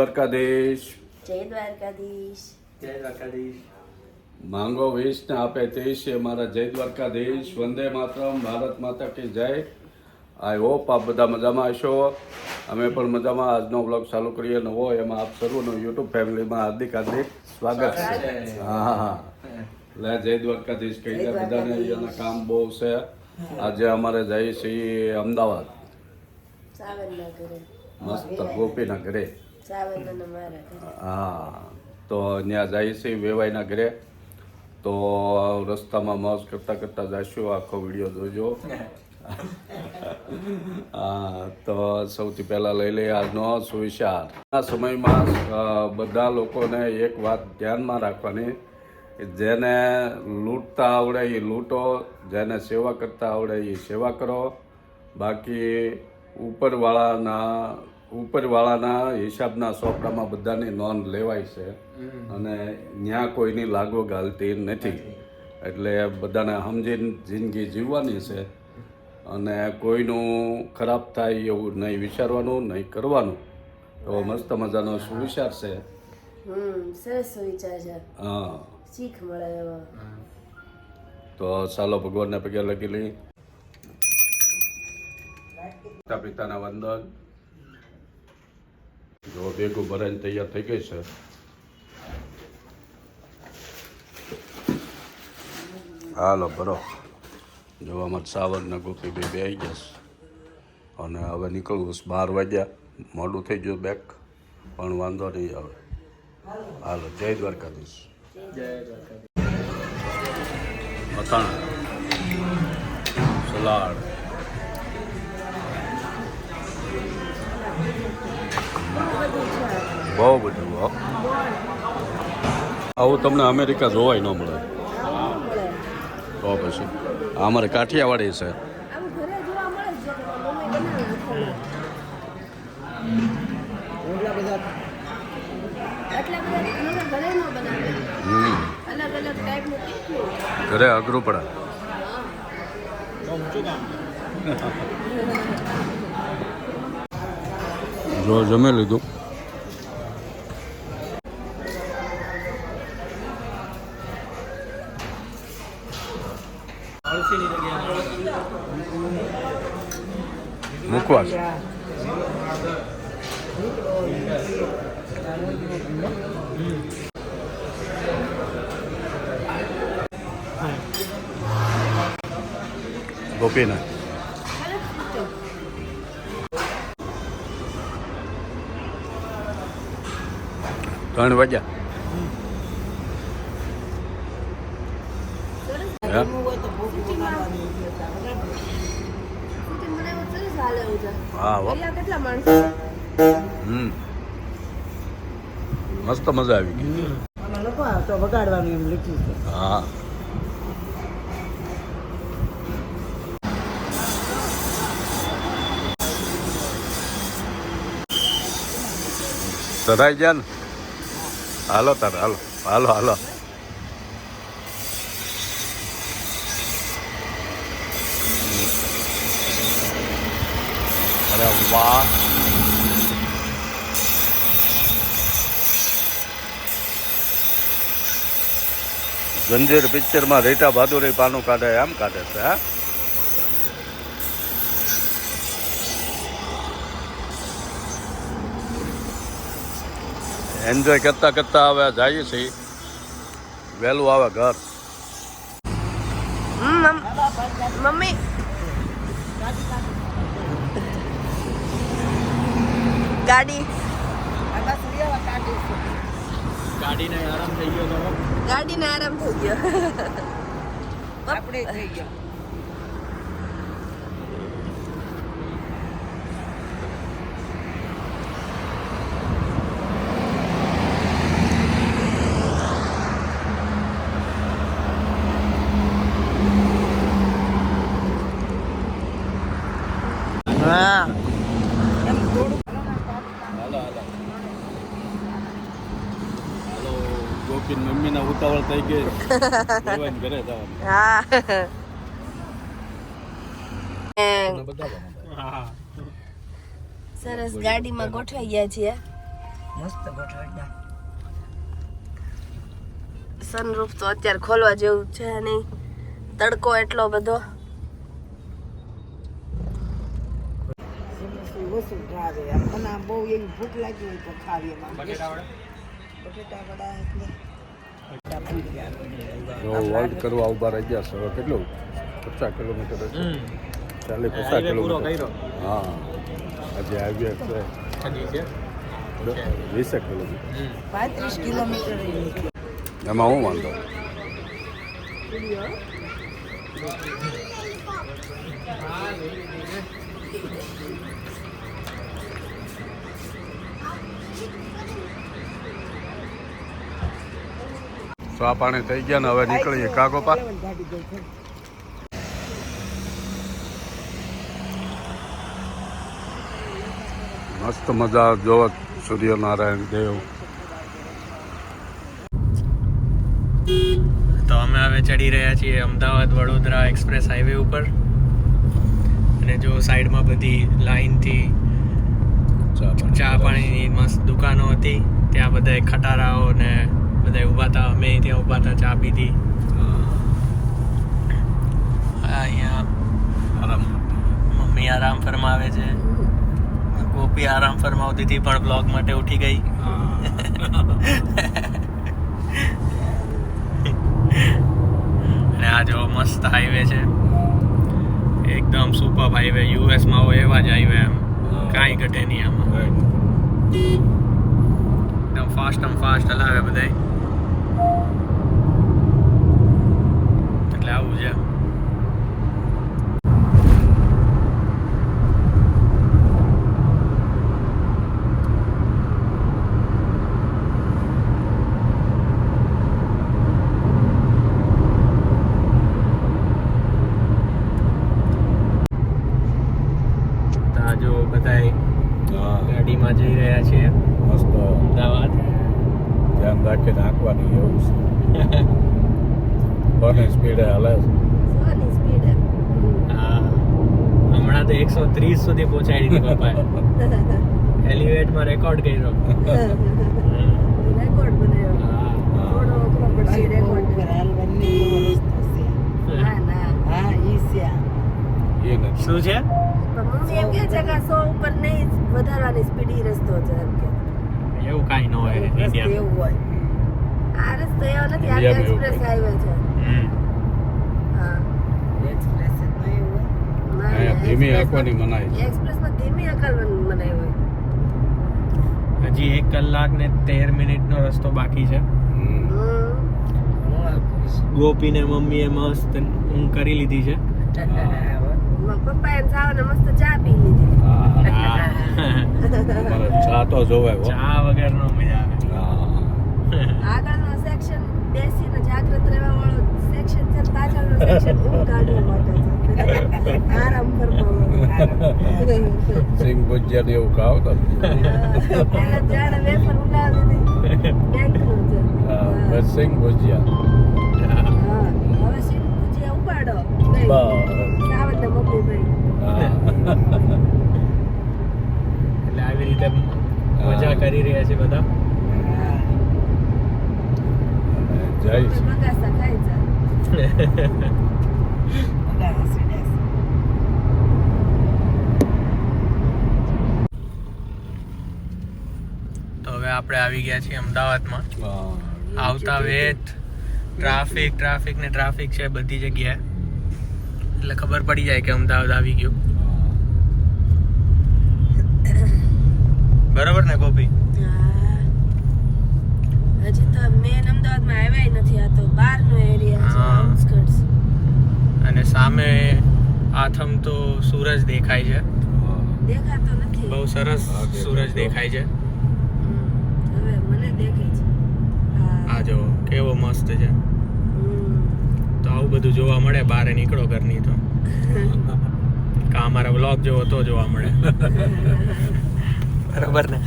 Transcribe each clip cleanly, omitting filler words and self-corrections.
દ્વારકાધીશ જય દ્વારકાધીશ. જય દ્વારકાધીશ. માંગો 20 ને આપે 30 છે મારા જય દ્વારકાધીશ. વંદે માતરમ. ભારત માતા કી જય. આઈ હોપ આપ બધા મજામાં હશો. અમે પણ મજામાં. આજનો બ્લોગ ચાલુ કરીએ નવો, એમાં આપ સર્વનું યુટ્યુબ ફેમિલીમાં હાર્દિક સ્વાગત છે. હા એટલે જય દ્વારકાધીશ કહી દે બધાને. અહીંયાના કામ બહુ છે. આજે અમારે જઈએ છીએ અમદાવાદ, સાવનના ઘરે. મસ્ત ગોપીના ઘરે. સાવનના મારા ઘરે. હા, તો ત્યાં જઈએ છીએ વેવાઈના ઘરે. તો રસ્તામાં મોજ કરતા કરતા જઈશું. આખો વિડીયો જોજો. હા, તો સૌથી પહેલા લઈ લઈએ આજનો સુવિચાર. આ સમયમાં બધા લોકોને એક વાત ધ્યાનમાં રાખવાની, કે જેને લૂંટતા આવડે એ લૂંટો, જેને સેવા કરતા આવડે એ સેવા કરો. બાકી ઉપરવાળાના હિસાબના ચોપડામાં બધાની નોંધ લેવાય છે અને ત્યાં કોઈની લાગો ગાલતી નથી. એટલે બધાને સમજીને જિંદગી જીવવાની છે અને કોઈનું ખરાબ થાય એવું નહીં વિચારવાનું, નહીં કરવાનું. તો મસ્ત મજાનો સુવિચાર છે. સરસ વિચાર છે. હા, શીખ મળે એવો. તો ચાલો ભગવાનને પગે લગી લઈ. માતા પિતાના વંદન. જો ભેગું ભરાઈને તૈયાર થઈ ગઈ છે. હાલો ભરો. જો અમારે સાવર ને ગોપી બે આવી ગયા છે અને હવે નીકળવું 12 વાગ્યા. મોડું થઈ ગયું બેક, પણ વાંધો નહીં આવે. હાલો, જય દ્વારકાધીશ. જય દ્વારકાધીશ. અથાણા, સલાડ, બહુ બધું. આવું તમને અમેરિકા જોવાય ન મળે. તો પછી અમારે કાઠિયાવાડી છે. આમ ઘરે જોવા મળે છે કે મમ્મી બનાવે. આટલા બધા ઘરે ન બનાવે. અલગ અલગ ટાઈપનું કેટલું ઘરે અઘરું પડે. જો જમી લીધું. મુકવાસ. ગોપીના 3 વાગ્યા. હા, કેટલા માણસો. મસ્ત મજા આવી ગઈ. તો વગાડવાનું એમ લખ્યું છે. હા, સરાઈ ગયા ને. હાલો તારે, હાલો હાલો હાલો. અરે વાહ. જંજીર પિક્ચરમાં રીટા બહાદુરી પાનું કાઢે એમ કાઢે છે. હા, એન્જોય કરતા કરતા હવે જઈએ છીએ. વહેલું આવે ઘર. મમ્મી ગાડી ગાડીને આરામ થઈ ગયો તો ગાડીને આરામ થઈ ગયો. આપણે થઈ ગયા. હા, હાલો, ગોપીન મમ્મીના ઉતાવળ થઈ ગઈ. ઘરે જવાનું. હા. હા. સરસ ગાડીમાં ગોઠવાઈ ગયા છીએ. મસ્ત ગોઠવડા. સનરૂફ તો અત્યારે ખોલવા જેવું છે નહીં, તડકો એટલો બધો. ઓછું ભાવે. મને આમ બહુ એવી ભૂખ લાગી હોય તો ખાવી એમાં. બટેટા વડા એટલે જો વર્લ્ડ કરવા ઉભા રહી ગયા છે. હવે કેટલું 50 કિલોમીટર હશે. 40-50 કિલોમીટર. હા આજે આવ્યા છે હજી છે 20 કિલોમીટર. 35 કિલોમીટર એમાં હું વાંધો. ચા પાણી થઈ ગયા ને હવે નીકળીએ કાગોપા. ગાડી ગઈ છે. મસ્ત મજા જોવો સૂર્યનારાયણ દેવ. તો અમે હવે ચડી રહ્યા છીએ અમદાવાદ વડોદરા એક્સપ્રેસ હાઈવે ઉપર અને જો સાઈડમાં બધી લાઈનથી ચા પાણીની મસ્ત દુકાનો હતી. ત્યાં બધા ખટારાઓ ને બધા ઊભા હતા. અમે ત્યાં ઊભા હતા, ચા પીધી. અહીંયા મમ્મી આરામ ફરમાવે છે, ગોપી આરામ ફરમાવતી હતી પણ બ્લોગ માટે ઉઠી ગઈ. અને આ જો મસ્ત હાઈવે છે, એકદમ સુપર હાઈવે. યુએસમાં હોય એવા જ હાઈવે, એમ કાંઈ ઘટે નહીં આમાં. એકદમ ફાસ્ટ હલાવે બધાય. એટલે આવું છે. જો બધાય ગાડીમાં જઈ રહ્યા છીએ મસ્ત અમદાવાદ. ધ્યાન રાખીને આંકવાની એવું છે. કોની સ્પીડે હાલે છે. સોની સ્પીડ. હા હમણાં તો 130 સુધી પહોંચાડી દીધી પપ્પાએ. એલિવેટમાં રેકોર્ડ કર્યો. રેકોર્ડ બનાવ્યો. હા થોડો અઘરો પડશે રેકોર્ડ. ઉપર હાલવાની એવો રસ્તો છે. ના ના, હા ઈ છે. એ નથી. શું છે? પણ મમ્મી એમ કહે છે કે 100 ઉપર નહીં વધારવાની સ્પીડ ઈ રસ્તો છે એમ કે. એવું કાંઈ ન હોય રસ્તો ઇન્ડિયામાં. એવું હોય. આ રસ્તો એવો નથી, આ ઇન્ડિયામાં એવું એક્સપ્રેસ હાઈવે છે. હા એક્સપ્રેસ જ નહીં હોય. ના, અહીંયા ધીમી એક્સપ્રેસમાં- આંકવાની મનાઈ છે. એક્સપ્રેસમાં ધીમી હકાલવાનું મનાઈ હોય. હજી 1 કલાક ને 13 મિનિટનો રસ્તો બાકી છે. હમ. હમ. હું આખું છું. ગોપી ને મમ્મીએ મસ્ત ઊંઘ કરી લીધી છે. પપ્પા એમ સાવને મસ્ત ચા પી લીધી. હા. મારે ચા તો જોવે હો. ચા વગર નો મજા આવે. હા. આગળનો સેક્શન બેસીને જાગૃત રહેવા વાળો સેક્શન છે, પાછળનો સેક્શન ઊંઘ કાઢવા માટે છે. આરામ કરવા સિંગ ભુજિયા ને એવું ખાવ તો પેલા જાણે વેફર ઉડાવી દીધી. બેંકનું છે. બસ સિંગ ભુજિયા. હા, હવે સિંગ ભુજિયા ઉપાડો. ગઈ. બસ. સાવનને મમ્મી ભાઈ. હા. એટલે આવી રીતે મજા કરી રહ્યા છે બધા. જય શ્રી બગાસા ખાય છે. તો હવે આપણે આવી ગયા છીએ અમદાવાદમાં. હા. આવતા વેત ટ્રાફિક ને ટ્રાફિક છે બધી જગ્યાએ. એટલે ખબર પડી જાય કે અમદાવાદ આવી ગયું. બરોબર ને ગોપી? હા. હજી તો મેન અમદાવાદમાં આવ્યા નથી, આ તો બહારનો એરિયા છે, હા. આઉટસ્કર્ટ્સ. અને સામે આથમ તો સૂરજ દેખાય છે. દેખાતો નથી. બહુ સરસ હા, દેખાય સૂરજ તો. દેખાય છે. હવે મને દેખાય છે. હા. આ જો કેવો મસ્ત છે. હમ. તો આવું બધું જોવા મળે બહાર નીકળો ઘરની તો. કા અમારા વ્લોગ જોવો તો જોવા મળે. બરોબર ને?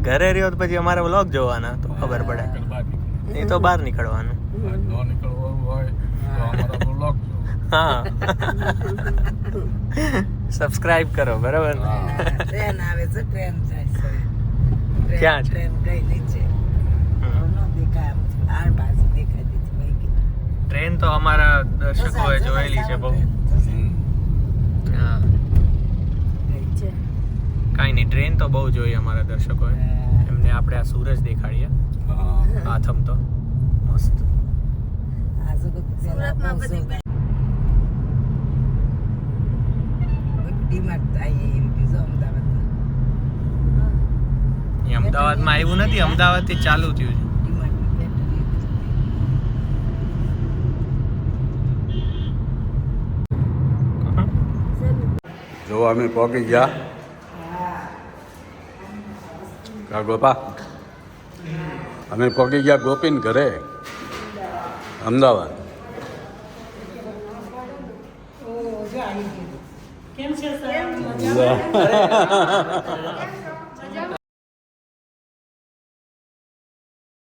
ઘરે રહ્યો તો પછી અમારે વ્લોગ જોવાના તો ખબર પડે. નહીં તો બહાર નીકળવાનું. ન નીકળવું હોય તો અમારા બ્લોગ જો. હા સબસ્ક્રાઇબ કરો બરાબર ટ્રેન આવે છે ટ્રેન જાય છે ટ્રેન- ક્યાં છે? ટ્રેન ગઈ નીચે ન દેખાય આમ આ બાજુ દેખાતી હતી વહી ગઈ. ટ્રેન તો અમારા દર્શકોએ જોયેલી છે બહુ હા છે. કાંઈ નહીં ટ્રેન તો બહુ જોઈ અમારા દર્શકોએ એમને આપણે આ સૂરજ દેખાડીએ હા આથમ તો મસ્ત સુરતમાં બધી ડીમાર્ટ આવી એમ કીધું અમદાવાદમાં એ અમદાવાદમાં આવ્યું નથી અમદાવાદથી ચાલુ થયું છે ડીમાર્ટની ફેક્ટરી જો અમે પહોંચી ગયા કા ગોપા અમે પહોંચી ગયા ગોપીન ઘરે અમદાવાદ કેમ છે સર